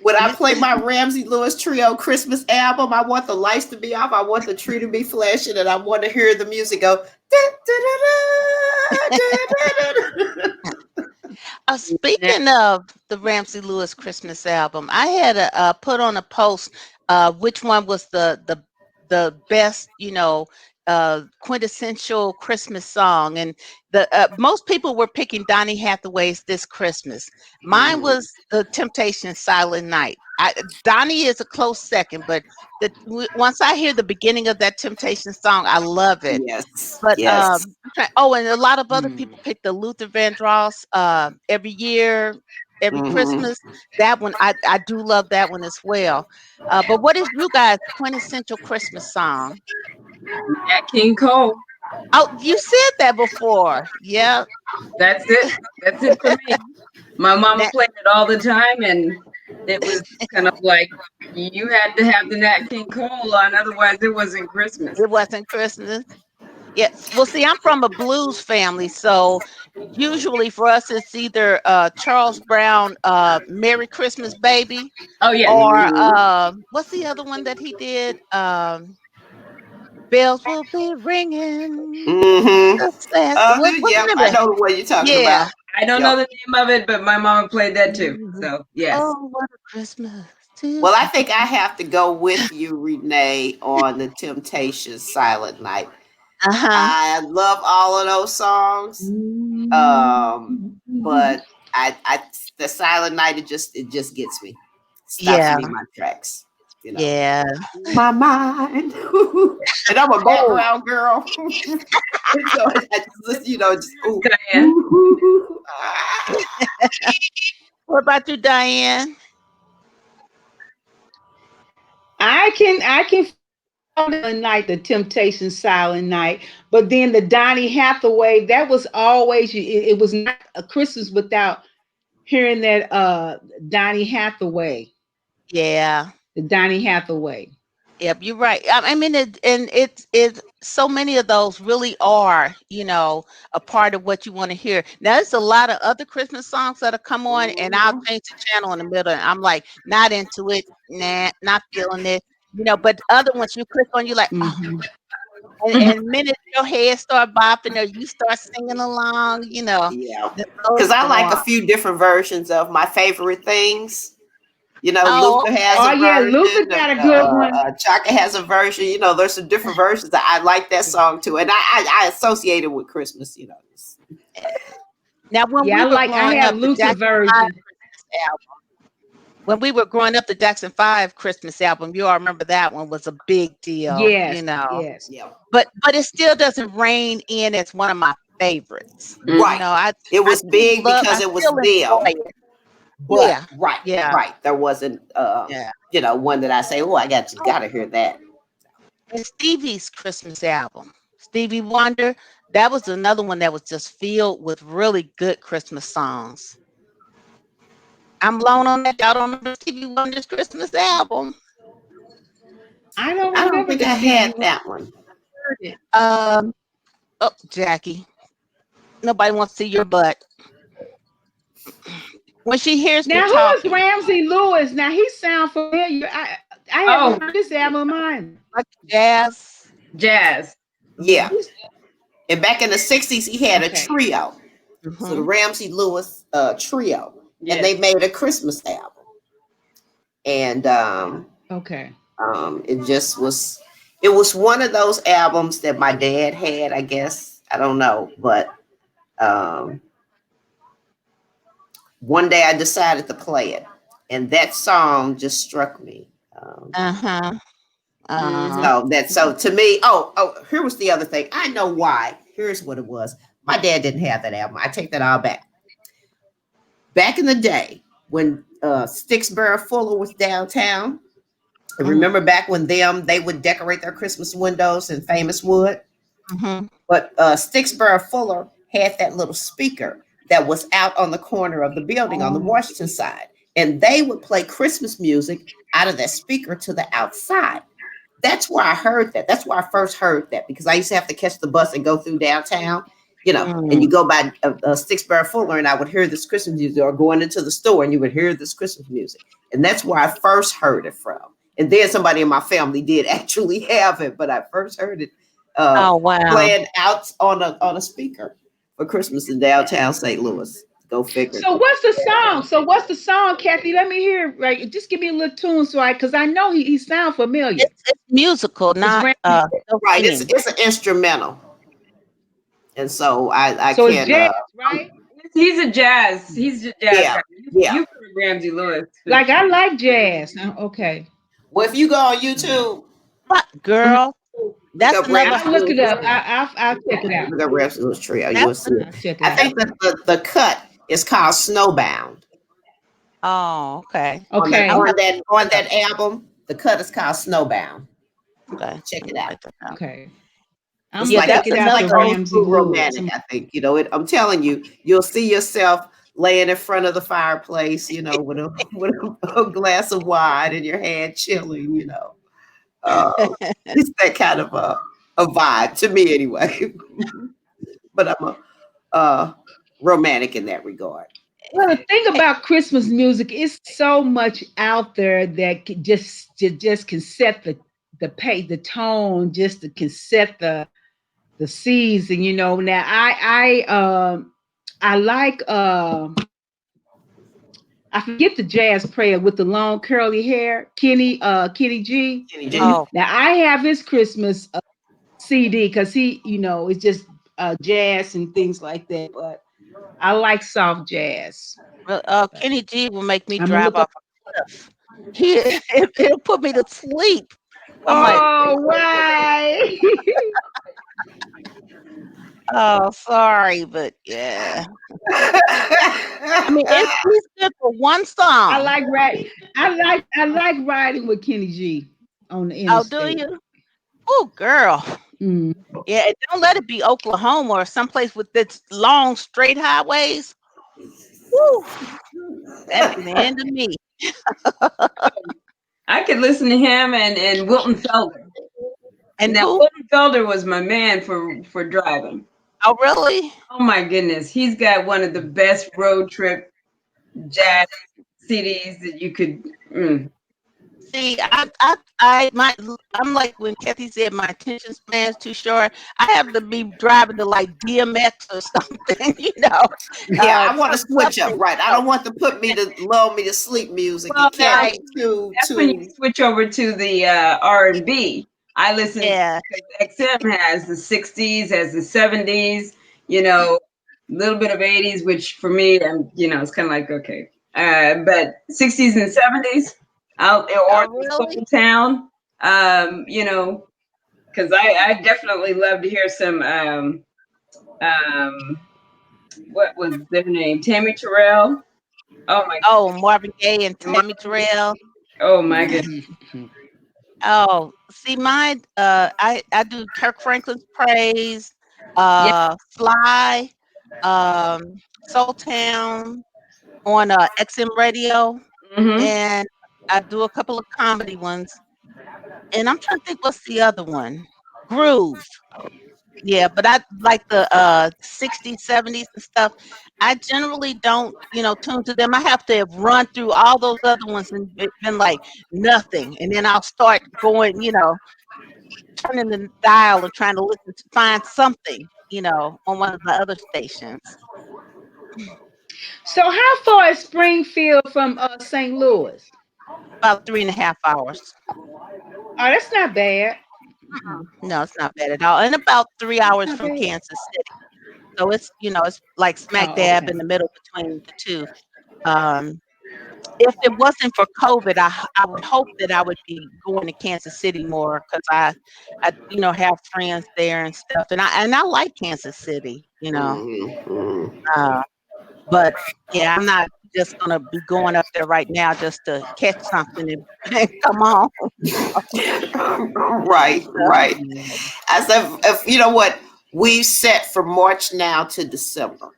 When I play my Ramsey Lewis Trio Christmas album, I want the lights to be off. I want the tree to be flashing, and I want to hear the music go. Da, da, da, da, da, da, da. Speaking of the Ramsey Lewis Christmas album, I had put on a post which one was the best, quintessential Christmas song, and the most people were picking Donny Hathaway's "This Christmas." Mine Mhm. was the Temptations' "Silent Night." Donny is a close second, but once I hear the beginning of that Temptations song, I love it. Yes, But yes. and a lot of other Mm. people pick the Luther Vandross every year, every Mhm. Christmas. That one I do love that one as well. But what is you guys' quintessential Christmas song? Nat King Cole. Oh, you said that before. Yeah. That's it. That's it for me. My mama That played it all the time, and it was kind of like you had to have the Nat King Cole on, otherwise it wasn't Christmas. it wasn't Christmas. Yes. Well, see, I'm from a blues family, so usually for us it's either Charles Brown, "Merry Christmas, Baby," Oh yeah. or Mhm. what's the other one that he did? Bells will be ringing. Mhm. What's Yep, the name I of it? know what you're talking Yeah. about. I don't know Yep. the name of it, but my mama played that too. Mhm. So yes. Oh, what a Christmas to Well, I have. think I have to go with you, Renee, on the Temptations' "Silent Night." Uh-huh. I love all of those songs, but I the "Silent Night" it just gets me, stops Yeah. me in my tracks, you know. Yeah. My mind, and I'm a Oh, background girl, so I just listen, just ooh, Diane. ooh, ooh, ooh, ah. What about you, Diane? I can Silent Night, the Temptation Silent Night, but then the Donny Hathaway, that was always it was not a Christmas without hearing that Donny Hathaway, Yeah. the Donny Hathaway. Yep, you're right. I mean, it's so many of those really are, a part of what you want to hear. Now, there's a lot of other Christmas songs that'll come on, and I'll Mhm. change the channel in the middle, and I'm like, not into it, nah, not feeling it, But other ones you click on, you're like, oh, Hmm. and minute your head start bopping or you start singing along, Yeah, those because I go like a on. few different versions of my favorite things. Oh, Luther has Oh a yeah, Luther version. got a good one. Chaka has a version. There's some different versions. I like that song too, and I associate it with Christmas. now when Yeah, we were I growing have up, the Luther Jackson 5 version. Christmas album. when we were growing up, the Jackson 5 Christmas album, you all remember that one was a big deal, Yes, you know. yes. Yeah. But it still doesn't reign in as one of my favorites. You Right. know, It I was still big love, I because it was still enjoy them. it. But Yeah, right, yeah, right. There wasn't yeah. one that I say, oh, I got just Oh, gotta hear that. and Stevie's Christmas album, Stevie Wonder, that was another one that was just filled with really good Christmas songs. I'm blown on that. Y'all don't remember Stevie Wonder's Christmas album? I don't I don't remember think the I Stevie had Wonder. that one. It. Um, oh, Jackie, nobody wants to see your butt. When she hears me Now, who is talking, Ramsey Lewis? Now, he sound familiar. I haven't Oh, heard this album of mine. like jazz. jazz. Yeah. He's, And back in the 60s, he had a okay. trio. So the Hmm. Ramsey Lewis trio. And Yes. they made a Christmas album. And Okay. it was one of those albums that my dad had, I guess. I don't know. But um, one day I decided to play it. And that song just struck me. Uh-huh. Hmm. Uh-huh. So to me, here was the other thing. I know why. Here's what it was. My dad didn't have that album. I take that all back. Back in the day when Stixborough Fuller was downtown, I Mm-hmm. remember back when they would decorate their Christmas windows in famous wood. Mm-hmm. But Stixborough Fuller had that little speaker that was out on the corner of the building on the Oh, Washington side. And they would play Christmas music out of that speaker to the outside. That's where I heard that. That's where I first heard that because I used to have to catch the bus and go through downtown, and you Mm. go by Stixborough Fuller, and I would hear this Christmas music, or going into the store and you would hear this Christmas music, and that's where I first heard it from. And then somebody in my family did actually have it, but I first heard it uh, Oh, wow. playing out on a speaker for Christmas in downtown St. Louis. Go figure. so what's the song? So what's the song, Kathy? Let me hear. Right, just give me a little tune, because I know he sound familiar. It's musical, It's not Ramsey. no Right, singing. it's an instrumental, and so I So it's can jazz, right? He's a jazz. He's a jazz yeah, guy. yeah. You've heard Ramsey Lewis for Like sure. I like jazz. Okay. Well, if you go on YouTube, But Mhm. girl, look that's up another. I'll Ramsey look Lewis. it up. I'll check it out. Look up Ramsey Lewis Trio. You That's will see it. I'll check it I out. think that the cut is called Snowbound oh, okay. Okay. I'm gonna on look it up. that album. The cut is called Snowbound. Okay, Check let it me out. write that down. Okay. I'm It's gonna Yeah, like check that's it it's out. another like The one. old Ramsey school Lewis. romantic. I think I'm telling you, you'll see yourself laying in front of the fireplace, with a a glass of wine in your hand, chilling. Uh, it's that kind of a vibe to me, anyway. But I'm a romantic in that regard. Well, the thing about Christmas music is so much out there that just can set the tone, just to can set the season. Now I like I forget the jazz player with the long curly hair, Kenny G. Kenny G. Oh, Now I have his Christmas CD because he, it's just jazz and things like that. But I like soft jazz. well, But Kenny G will make me I'm gonna drive look up. off a cliff. It'll put me to sleep. I'm like, Oh, why? oh, sorry, but yeah. I mean, he's good for one I song. like riding. I like riding with Kenny G on the Oh, do interstate. you? Oh, girl. Mm. Yeah, and don't let it be Oklahoma or someplace with its long straight highways. Woo, that'd be the end of me. I could listen to him and Wilton Felder. And Now who? Wilton Felder was my man for driving. Oh, really? Oh my goodness, he's got one of the best road trip jazz CDs that you could. Mm. See, I'm like when Kathy said my attention span's too short. I have to be driving to like DMX or something, Yeah, I want to switch up, something right? I don't else, want to put me to lull me to sleep music. Well, It can't now be right? too that's when you switch over to the R&B. I listen Yeah, because XM has the '60s, has the '70s, a little bit of '80s, which for me, it's kind of like okay. but 60s and 70s, out or Oh, the really? small town. You know, because I definitely love to hear some um what was their name? Tammy Terrell. Oh my Oh, Marvin Gaye and goodness. Tammy Terrell. Oh my goodness. Oh, see, mine. I do Kirk Franklin's Praise, Yeah. Fly, Soul Town on XM Radio, Hmm. and I do a couple of comedy ones. And I'm trying to think what's the other one. Groove. Yeah, but I like the 60s, 70s and stuff. I generally don't, tune to them. I have to have run through all those other ones and been like nothing. And then I'll start going, turning the dial and trying to listen to find something, on one of the other stations. So how far is Springfield from St. Louis? About 3.5 hours. Oh, that's not bad. No, it's not bad at all. And about three That's hours not from bad. Kansas City. So it's like smack Oh, dab okay. in the middle between the two. Um, if it wasn't for COVID, I would hope that I would be going to Kansas City more because I have friends there and stuff, and I like Kansas City. Mhm. Uh, but yeah, I'm not just gonna be going up there right now just to catch something and, and come on. Right, right. Yeah. As if you know what we've set from March now to December.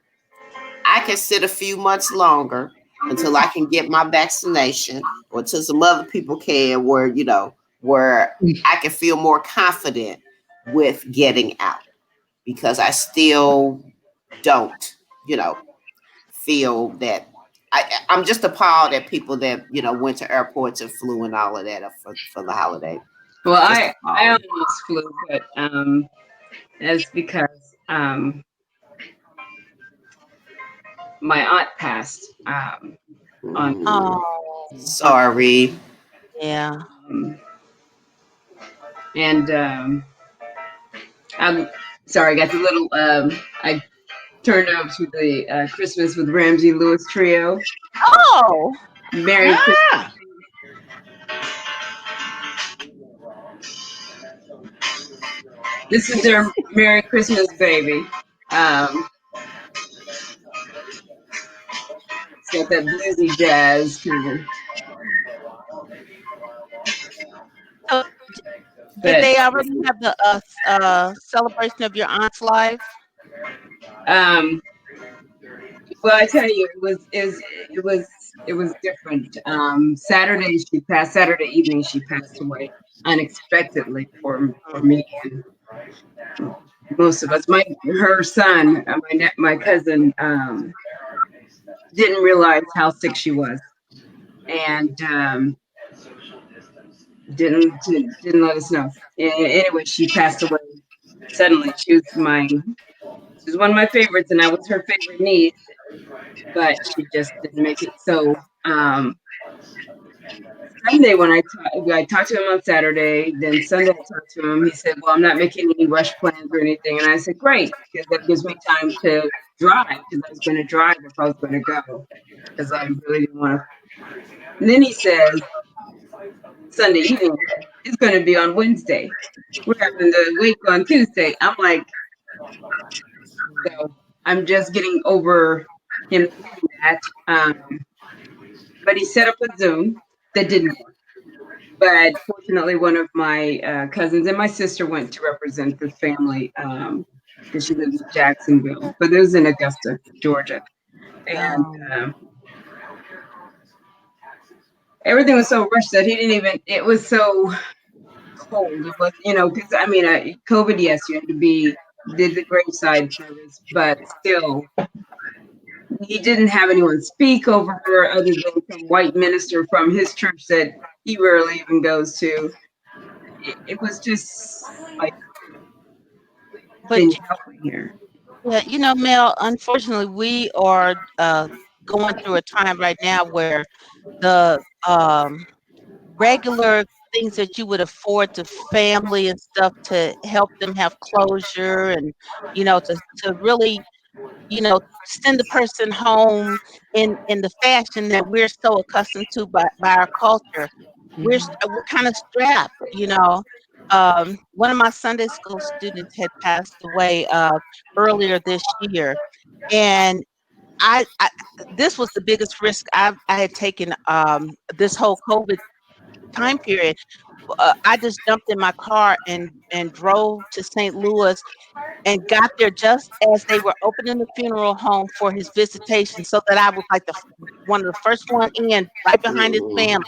I can sit a few months longer until I can get my vaccination or until some other people can where I can feel more confident with getting out because I still don't, you know, feel that I'm just appalled at people that, went to airports and flew and all of that for the holiday. Well, Just I appalled. almost flew, but that's because my aunt passed on Mm, Oh, on sorry. yeah. um, and I'm sorry. I got the little I turned over to the Christmas with Ramsey Lewis trio. Oh, Merry Christmas. Ah, This is their Merry Christmas, baby. It's got that bluesy jazz kind of, so did but they already have the celebration of your aunt's life? um, well, I tell you, it was it was different. Saturday evening she passed away unexpectedly for me and most of us. Her son, my cousin, didn't realize how sick she was, and didn't let us know. Anyway, she passed away suddenly. She was one of my favorites, and I was her favorite niece, but she just didn't make it. So Sunday when I talked to him on Saturday, then Sunday I talked to him. He said, "Well, I'm not making any rush plans or anything," and I said, "Great, because that gives me time to drive because I was going to drive if I was going to go because I really didn't want to." And then he says, "Sunday evening is going to be on Wednesday. We're having the wake on Tuesday." I'm like, so I'm just getting over him saying that. But he set up a Zoom that didn't work. But fortunately, one of my cousins and my sister went to represent the family because she lives in Jacksonville, but it was in Augusta, Georgia. And Um, everything was so rushed that he didn't even, it was so cold. It was, because I mean, COVID, yes, you had to did the graveside service, but still, he didn't have anyone speak over her other than some white minister from his church that he rarely even goes to. It was just like, but can you help me here? yeah, Mel, unfortunately, we are going through a time right now where the regular things that you would afford to family and stuff to help them have closure and to really send the person home in the fashion that we're so accustomed to by our culture. We're kind of strapped. One of my Sunday school students had passed away earlier this year, and I this was the biggest risk I had taken this whole COVID time period. I just jumped in my car and drove to St. Louis and got there just as they were opening the funeral home for his visitation, so that I was like one of the first one in, right behind his family.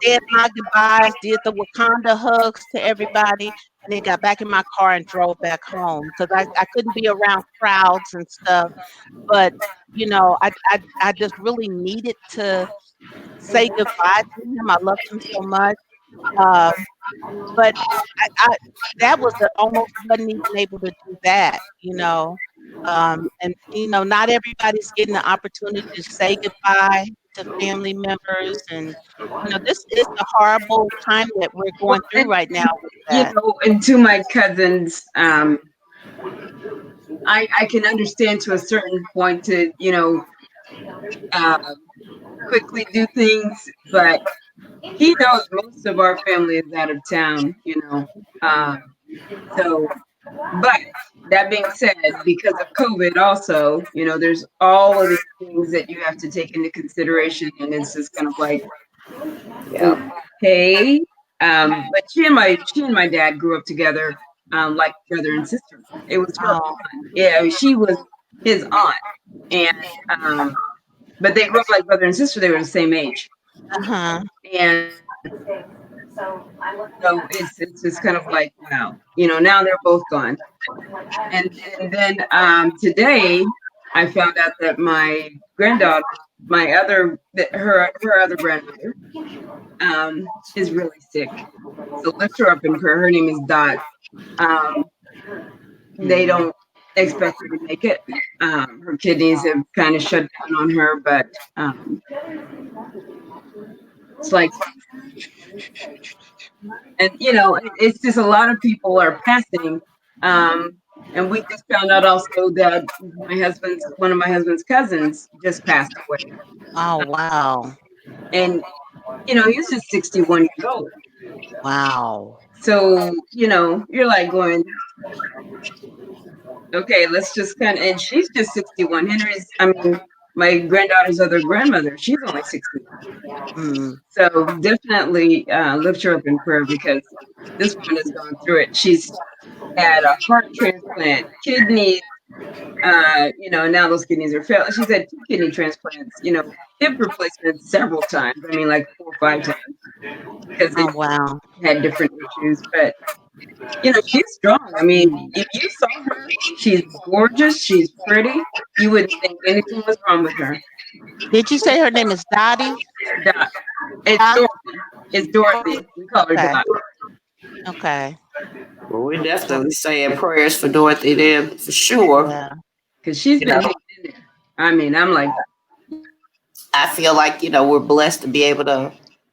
Said my goodbyes, did the Wakanda hugs to everybody, and then got back in my car and drove back home because I couldn't be around crowds and stuff. But I just really needed to say goodbye to him. I loved him so much. Um, but I that was almost wasn't even able to do that. And not everybody's getting the opportunity to say goodbye to family members, and this is a horrible time that we're Well, going through right now with that. and to my cousins, I can understand to a certain point to, uh, quickly do things, but he knows most of our family is out of town. So, but that being said, because of COVID also, there's all of these things that you have to take into consideration. And it's just kind of like, Yeah. okay. But she and my dad grew up together, like brother and sister. It was her Oh, aunt. Yeah, I mean, she was his aunt. And but they grew up like brother and sister. They were the same age. uh-huh. And so it's just kind of like, wow, now they're both gone. And then today I found out that my granddaughter, her other grandmother, is really sick. So lift her up in prayer. Her name is Dot. Um, they don't expect her to make it. Her kidneys have kind of shut down on her, but it's like, and it's just a lot of people are passing. And we just found out also that one of my husband's cousins just passed away. Oh, wow. And he was just 61 years old. Wow. So, you're like going, okay, let's just and she's just 61. My granddaughter's other grandmother, she's only 61. Mm. So definitely lift her up in prayer because this woman has gone through it. She's had a heart transplant, kidneys, now those kidneys are failed. She's had 2 kidney transplants, hip replacements several times. I mean, like 4 or 5 times because they Oh, wow. had different issues. But, she's strong. I mean, if you saw her, she's gorgeous. She's pretty. You wouldn't think anything was wrong with her. Did you say her name is Dottie? Dot. It's Dot? Dorothy. It's Dorothy. We call her Okay. Dot. Okay. Well, we're definitely saying prayers for Dorothy then, for sure. Yeah. Because she's You been know, hanging in there. I mean, I'm like, I feel like, we're blessed to be able to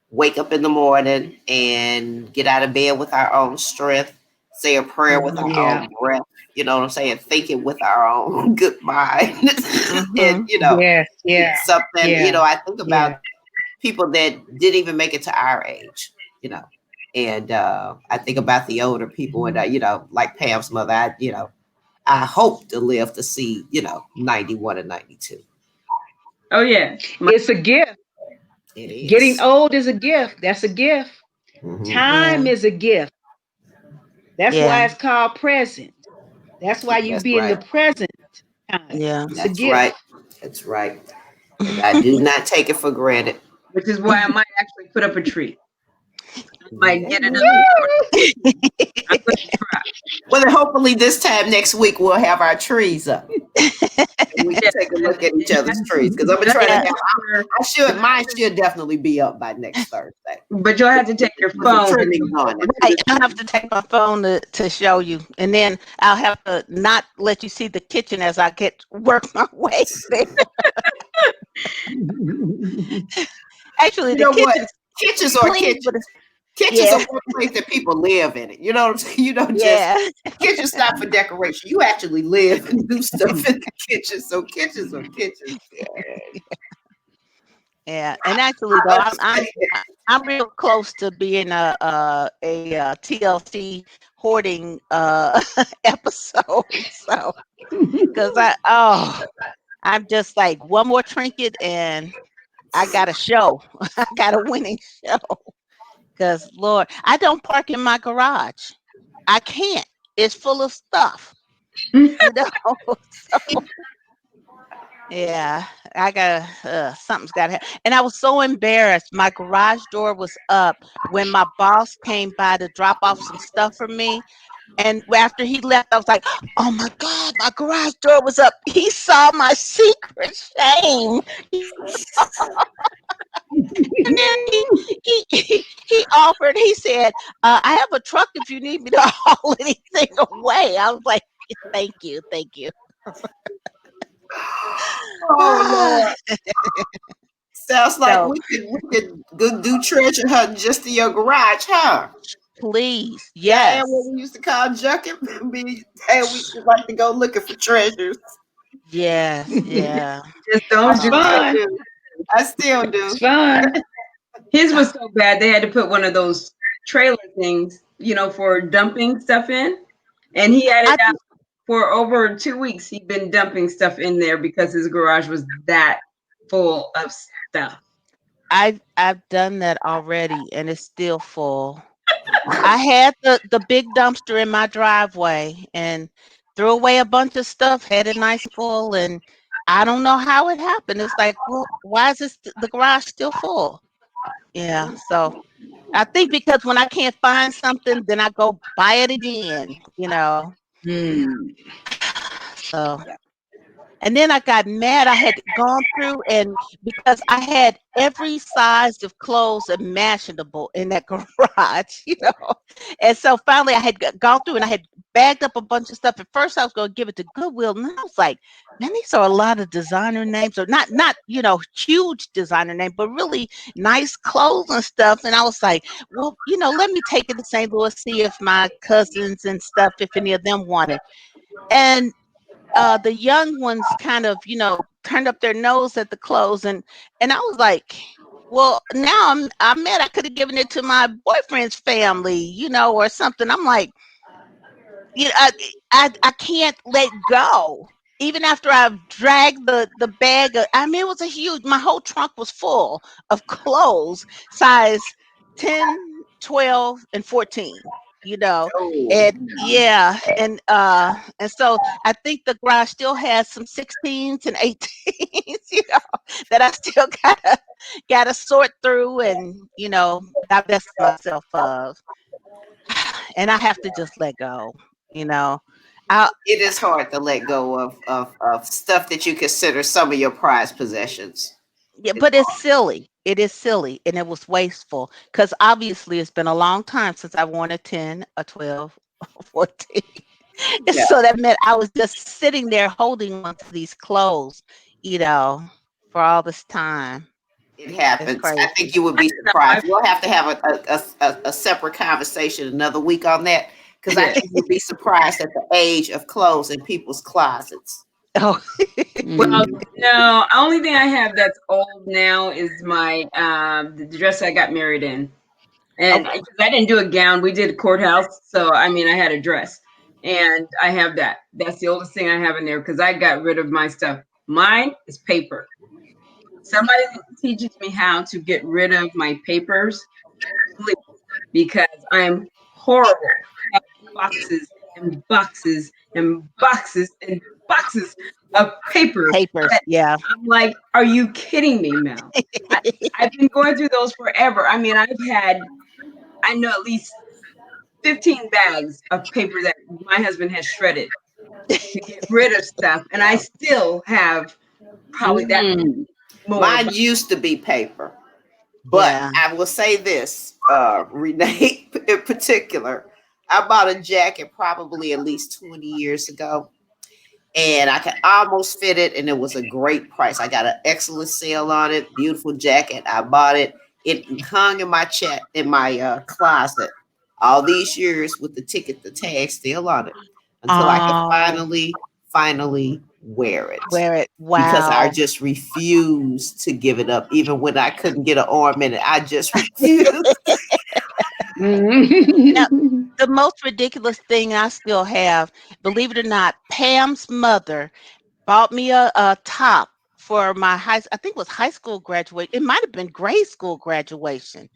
wake up in the morning and get out of bed with our own strength, say a prayer with our Yeah. own breath, you know what I'm saying? Think it with our own good mind. Mm-hmm. And, Yes. Yeah. it's something, Yeah. I think Yeah. about people that didn't even make it to our age, and I think about the older people and, like Pam's mother, I hope to live to see, 91 and 92. oh yeah, It's a gift. It Getting is. old is a gift. That's a gift. Mhm. Yeah. Time is a gift. That's why Yeah. it's called present. That's why you That's be in the right. present time. Yeah. It's a That's gift. right. That's right. And I do not take it for granted. which is why I might actually put up a tree. I might get another Yeah. tree. I'm going to try. Well, then hopefully this time next week we'll have our trees up and we can Yes, take a and, look at each and other's trees because I'm gonna just try to Yeah. have. make sure, Mine should definitely be up by next Thursday but you'll have to take your with the phone and trimming go on over it. to Right. the I'll have tree. to take my phone to show you. And then I'll have to not let you see the kitchen as I get work my way there. Actually, You the know what? kitchen's Kitchens are clean, but kitchens. Kitchens Yeah, are one place that people live in it. You know what I'm saying? You don't just yeah, kitchen's not for decoration. You actually live and do stuff in the kitchen. So kitchens are kitchens. Yeah. yeah. And actually, though, I I'm real close to being a TLC hoarding episode. So, because I'm just like one more trinket and I got a show. I got a winning show. Because Lord, I don't park in my garage. I can't. It's full of stuff. You know. So yeah, I got something's got to happen. And I was so embarrassed. My garage door was up when my boss came by to drop off some stuff for me. And after he left, I was like, "Oh my God, my garage door was up." He saw my secret shame, and then he offered. He said, "I have a truck if you need me to haul anything away." I was like, "Thank you, thank you." Oh Lord. Sounds like So we could go do treasure hunt just in your garage, huh? please, Diane, what yes, we used to call junket. Me, hey, we used to like to go looking for treasures. yes, yeah. Just I don't It's do still it. fun. do. I still It's do. fun. His was so bad they had to put one of those trailer things, for dumping stuff in. And he had it I out for over 2 weeks. He'd been dumping stuff in there because his garage was that full of stuff. I've done that already, and it's still full. I had the big dumpster in my driveway and threw away a bunch of stuff, had it nice and full, and I don't know how it happened. It's like, well, why is the garage still full? Yeah, so I think because when I can't find something, then I go buy it again. Hmm. So and then I got mad. I had gone through and because I had every size of clothes imaginable in that garage. And so finally I had gone through and I had bagged up a bunch of stuff. At first I was going to give it to Goodwill. And I was like, man, these are a lot of designer names or not, huge designer name, but really nice clothes and stuff. And I was like, well, let me take it to St. Louis, see if my cousins and stuff, if any of them want it. And the young ones kind of, turned up their nose at the clothes, and I was like, well, now I'm mad. I could have given it to my boyfriend's family, or something. I'm like, you know, I can't let go. Even after I've dragged the bag, I mean, it was a huge. My whole trunk was full of clothes, size 10, 12, and 14. You know, Oh, and yeah, and so I think the garage still has some 16s and 18s, that I still gotta sort through and divest myself of, and I have to just let go. You know, I it is hard to let go of stuff that you consider some of your prized possessions. Yeah, It's but it's silly. It is silly and it was wasteful because obviously it's been a long time since I worn a 10, a 12, a 14. And yeah, so that meant I was just sitting there holding on to these clothes, you know, for all this time. it It's happens. I think crazy. you would be I, surprised. We'll have to have a separate conversation another week on that because I yeah. think you'd be surprised at the age of clothes in people's closets. Oh, Well, Mm. no, only thing I have that's old now is my the dress I got married in. And Okay. I didn't do a gown, we did courthouse. So, I mean, I had a dress and I have that. That's the oldest thing I have in there because I got rid of my stuff. Mine is paper. Somebody teaches me how to get rid of my papers, please, because I'm horrible. I have boxes and boxes and boxes and boxes of paper papers. that Yeah. I'm like, are you kidding me, Mel? I, I've been going through those forever. I mean, I know at least 15 bags of paper that my husband has shredded to get rid of stuff. And I still have probably that Mm. more. Mine But used to be paper, but Yeah. I will say this, Renee, in particular, I bought a jacket probably at least 20 years ago, and I could almost fit it, and it was a great price. I got an excellent sale on it, beautiful jacket. I bought it. it hung in my closet all these years with the ticket, the tag still on it, until I could Oh, finally wear it. wear it. Because I Wow. just refused to give it up, even when I couldn't get an arm in it. I just refused. Now, the most ridiculous thing I still have, believe it or not, Pam's mother bought me a top for my I think it was high school graduation. It might have been grade school graduation.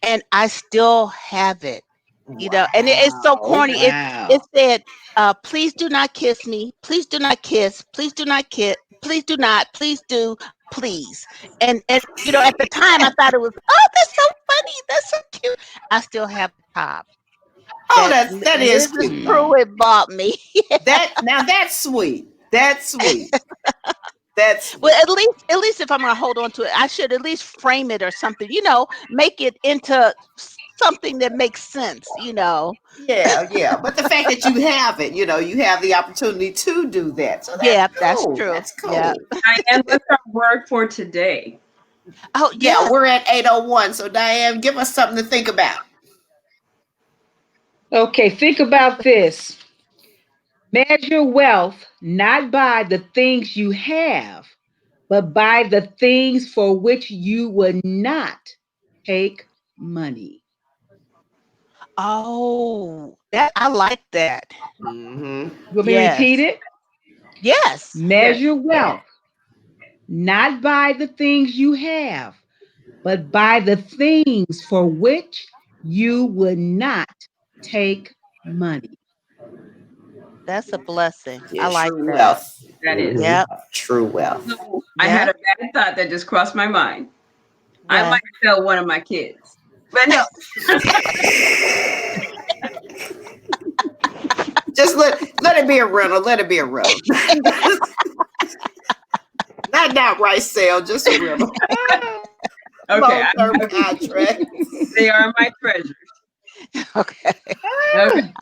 And I still have it. And it's so Wow. corny. It Wow. said, please do not kiss me. Please do not kiss. Please do not kiss. Please do not. Please do. Please. And at the time I thought it was, oh, that's so funny. That's so cute. I still have the top Oh, that that is Mrs. cute. Mm. Pruitt bought me. That's sweet. That's sweet. That's Well, sweet. at least if I'm gonna hold on to it, I should at least frame it or something. Make it into something that makes sense. Yeah, yeah. But the fact that you have it, you have the opportunity to do that. So that's Yeah, that's cool. true. That's Yeah. cool. Diane, what's our word for today? Oh, Yeah, yes. we're at 8:01. So Diane, give us something to think about. Okay, think about this. Measure wealth not by the things you have, but by the things for which you would not take money. Oh, that I like that. Mm-hmm. You want me to repeat Yes. it? Yes. Yes. Measure wealth not by the things you have, but by the things for which you would not take money. That's a blessing. I Yeah, like true that. wealth. That is. Mhm. Yep. True wealth. So I had Yep. a bad thought that just crossed my mind. I What? might sell one of my kids. But no, Just let it be a rental. Let it be a rental. Not outright sale, just a rental. okay, Long term contract. they are my treasures. Okay. Okay.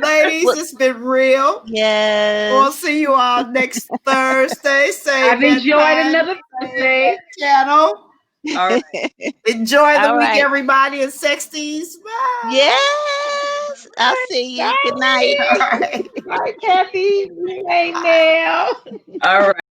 Ladies, Well, it's been real. We'll yes. see you all next Thursday. Same I've bad enjoyed time, another same bad Thursday. channel. All right. Enjoy the All week, right. everybody, and sexties. Bye. Yes. I'll see you. Good night. Bye. All right. Bye, Kathy. Hey, Bye. now. All right.